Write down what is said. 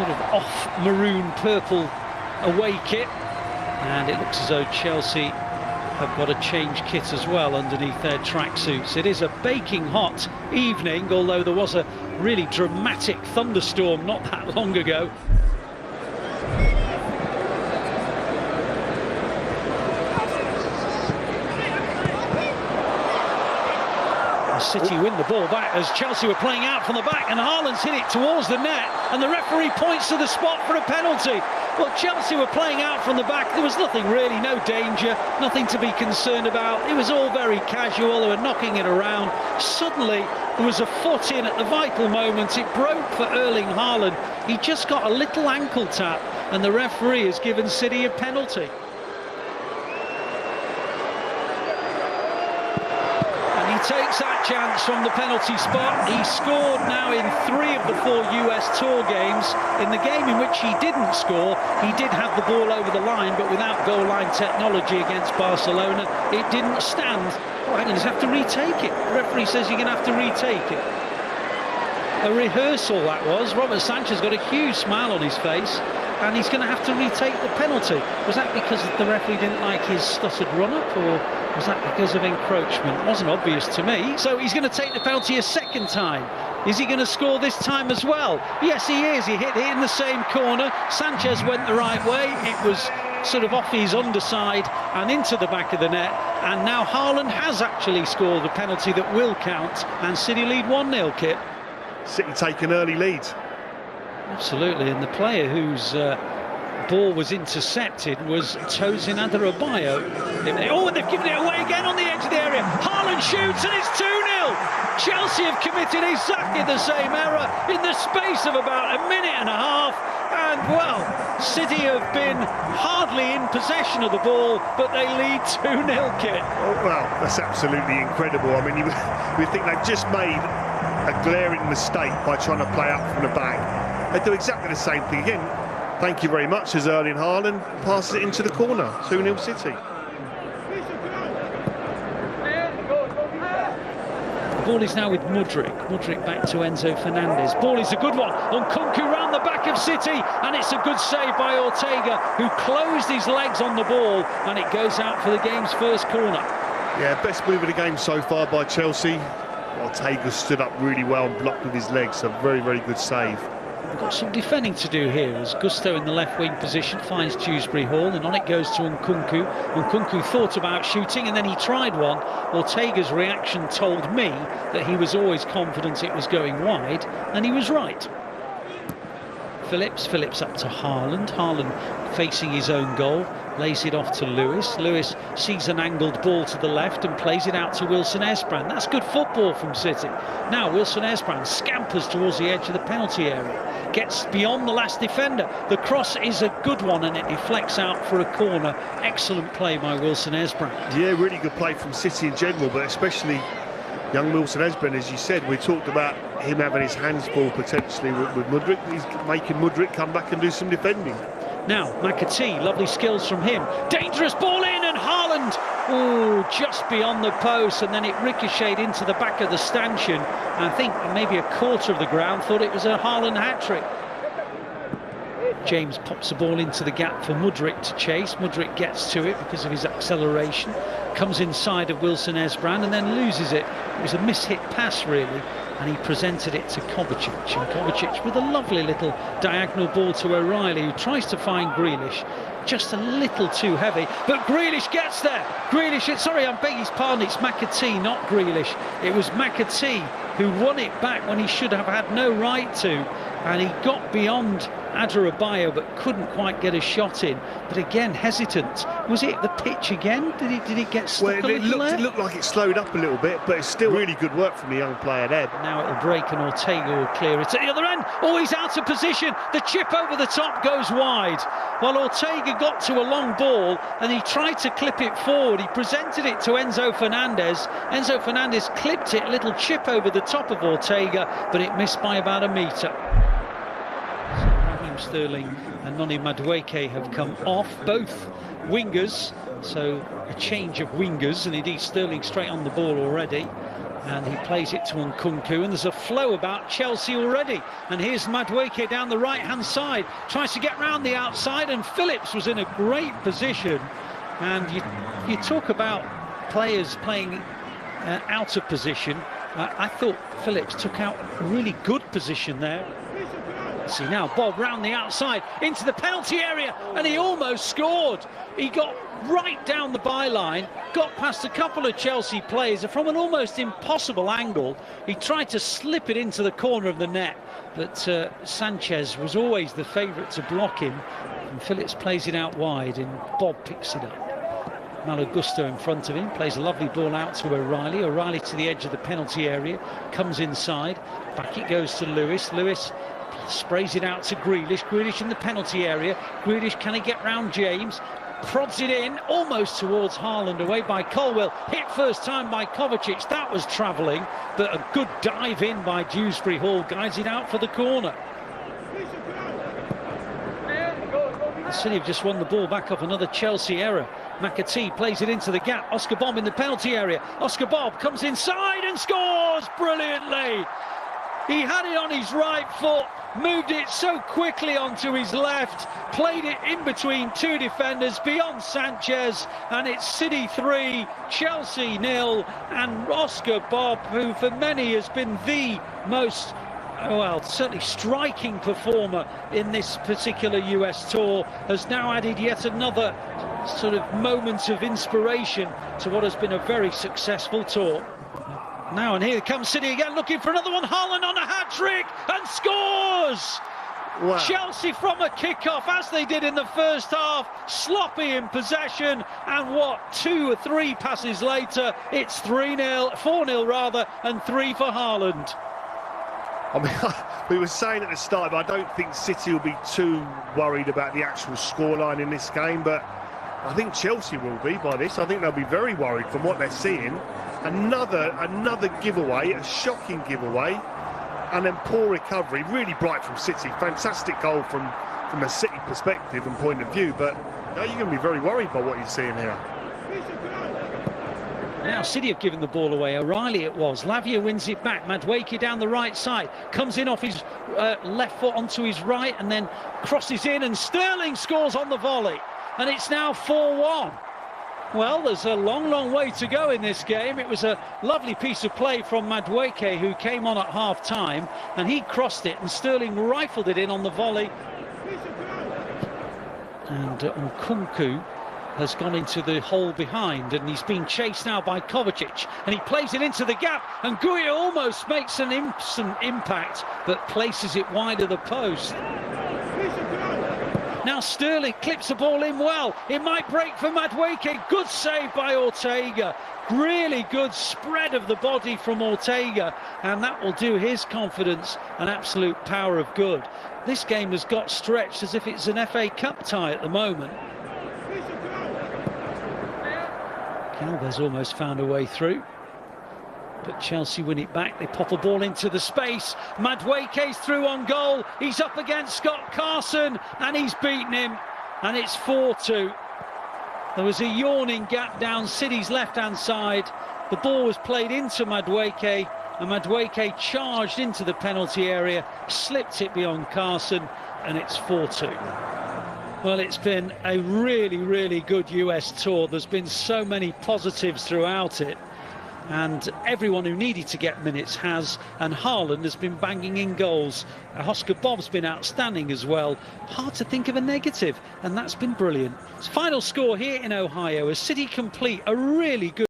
sort of off maroon purple away kit, and it looks as though Chelsea have got a change kit as well underneath their tracksuits. It is a baking hot evening, although there was a really dramatic thunderstorm not that long ago. City win the ball back as Chelsea were playing out from the back, and Haaland's hit it towards the net, and the referee points to the spot for a penalty. Well, Chelsea were playing out from the back. There was nothing really, no danger, nothing to be concerned about. It was all very casual. They were knocking it around. Suddenly, there was a foot in at the vital moment. It broke for Erling Haaland. He just got a little ankle tap, and the referee has given City a penalty. Takes that chance from the penalty spot. He scored now in 3 of the 4 US Tour games. In the game in which he didn't score, he did have the ball over the line, but without goal line technology against Barcelona, it didn't stand. Well, I'm going to have to retake it. The referee says you're going to have to retake it. A rehearsal that was. Robert Sanchez got a huge smile on his face, and he's going to have to retake the penalty. Was that because the referee didn't like his stuttered run-up, or was that because of encroachment? It wasn't obvious to me. So he's going to take the penalty a second time. Is he going to score this time as well? Yes, he is. He hit it in the same corner. Sanchez went the right way. It was sort of off his underside and into the back of the net. And now Haaland has actually scored the penalty that will count, and City lead 1-0, Kit. City take an early lead. Absolutely, and the player whose ball was intercepted was Tosin Adarabioyo. Oh, and they've given it away again on the edge of the area. Haaland shoots, and it's 2-0. Chelsea have committed exactly the same error in the space of about a minute and a half. And, well, City have been hardly in possession of the ball, but they lead 2-0, Kit. Oh, well, that's absolutely incredible. I mean, we think they've just made a glaring mistake by trying to play up from the back. They do exactly the same thing again. Thank you very much as Erling Haaland passes it into the corner. 2-0 City. The ball is now with Mudryk. Mudryk back to Enzo Fernandez. Ball is a good one. Nkunku round the back of City, and it's a good save by Ortega, who closed his legs on the ball, and it goes out for the game's first corner. Yeah, best move of the game so far by Chelsea. Ortega stood up really well and blocked with his legs. A very, very good save. We've got some defending to do here as Gusto in the left wing position finds Dewsbury Hall, and on it goes to Nkunku. Nkunku thought about shooting, and then he tried one. Ortega's reaction told me that he was always confident it was going wide, and he was right. Phillips up to Haaland. Haaland facing his own goal, lays it off to Lewis. Lewis sees an angled ball to the left and plays it out to Wilson Esbrand. That's good football from City. Now Wilson Esbrand scampers towards the edge of the penalty area, gets beyond the last defender. The cross is a good one, and it deflects out for a corner. Excellent play by Wilson Esbrand. Yeah, really good play from City in general, but especially young Wilson Esbrand, as you said. We talked about him having his hands full potentially with Mudryk. He's making Mudryk come back and do some defending. Now, McAtee, lovely skills from him. Dangerous ball in, and Haaland, oh, just beyond the post, and then it ricocheted into the back of the stanchion. I think maybe a quarter of the ground thought it was a Haaland hat-trick. James pops the ball into the gap for Mudryk to chase. Mudryk gets to it because of his acceleration, comes inside of Wilson Esbrand and then loses it. It was a mishit pass, really, and he presented it to Kovacic. And Kovacic with a lovely little diagonal ball to O'Reilly, who tries to find Grealish. Just a little too heavy, but Grealish gets there. Grealish, sorry, I beg his pardon, it's McAtee, not Grealish. It was McAtee who won it back when he should have had no right to, and he got beyond Adarabioyo but couldn't quite get a shot in. But again, hesitant. Was it the pitch again? Did it get stuck a little there? It looked like it slowed up a little bit, but it's still really good work from the young player there. Now it'll break and Ortega will clear it at the other end. Oh, he's out of position. The chip over the top goes wide. Well, Ortega got to a long ball and he tried to clip it forward. He presented it to Enzo Fernandez. Enzo Fernandez clipped it, a little chip over the top of Ortega, but it missed by about a metre. Sterling and Noni Madueke have come off, both wingers, so a change of wingers, and indeed Sterling straight on the ball already. And he plays it to Nkunku, and there's a flow about Chelsea already. And here's Madueke down the right-hand side, tries to get round the outside, and Phillips was in a great position. And you talk about players playing out of position. I thought Phillips took out a really good position there. See now, Bob round the outside into the penalty area, and he almost scored. He got right down the byline, got past a couple of Chelsea players from an almost impossible angle. He tried to slip it into the corner of the net, but Sanchez was always the favourite to block him, and Phillips plays it out wide, and Bob picks it up. Malo Gusto in front of him, plays a lovely ball out to O'Reilly. O'Reilly to the edge of the penalty area, comes inside, back it goes to Lewis. Lewis sprays it out to Grealish. Grealish in the penalty area. Grealish, can he get round James? Prods it in, almost towards Haaland, away by Colwill. Hit first time by Kovacic. That was travelling, but a good dive in by Dewsbury Hall guides it out for the corner. City have just won the ball back off another Chelsea error. McAtee plays it into the gap. Oscar Bob in the penalty area. Oscar Bob comes inside and scores brilliantly. He had it on his right foot, moved it so quickly onto his left, played it in between two defenders beyond Sanchez, and it's City 3, Chelsea 0, and Oscar Bob, who for many has been the most, well, certainly striking performer in this particular US tour, has now added yet another sort of moment of inspiration to what has been a very successful tour. Now, and here comes City again, looking for another one. Haaland on a hat-trick and scores! Wow. Chelsea from a kick-off, as they did in the first half, sloppy in possession, and what, 2 or 3 passes later, it's 3-0, 4-0 rather, and 3 for Haaland. I mean, we were saying at the start, but I don't think City will be too worried about the actual scoreline in this game, but I think Chelsea will be by this. I think they'll be very worried from what they're seeing. Another giveaway, a shocking giveaway, and then poor recovery. Really bright from City. Fantastic goal from a City perspective and point of view, but you're going to be very worried by what you're seeing here. Now City have given the ball away. O'Reilly it was. Lavia wins it back. Madueke down the right side. Comes in off his left foot onto his right and then crosses in, and Sterling scores on the volley. And it's now 4-1. Well, there's a long way to go in this game. It was a lovely piece of play from Madueke, who came on at half-time, and he crossed it, and Sterling rifled it in on the volley. And Nkunku has gone into the hole behind, and he's being chased now by Kovacic, and he plays it into the gap, and Guia almost makes an instant impact, but places it wide of the post. Now Sterling clips the ball in well. It might break for Madueke. Good save by Ortega. Really good spread of the body from Ortega, and that will do his confidence an absolute power of good. This game has got stretched as if it's an FA Cup tie at the moment. Calver's almost found a way through, but Chelsea win it back. They pop a ball into the space. Madueke's through on goal. He's up against Scott Carson, and he's beaten him, and it's 4-2. There was a yawning gap down City's left-hand side. The ball was played into Madueke, and Madueke charged into the penalty area, slipped it beyond Carson, and it's 4-2. Well, it's been a really good US tour. There's been so many positives throughout it, and everyone who needed to get minutes has, and Haaland has been banging in goals. Oscar Bob's been outstanding as well. Hard to think of a negative, and that's been brilliant. Final score here in Ohio, as City complete a really good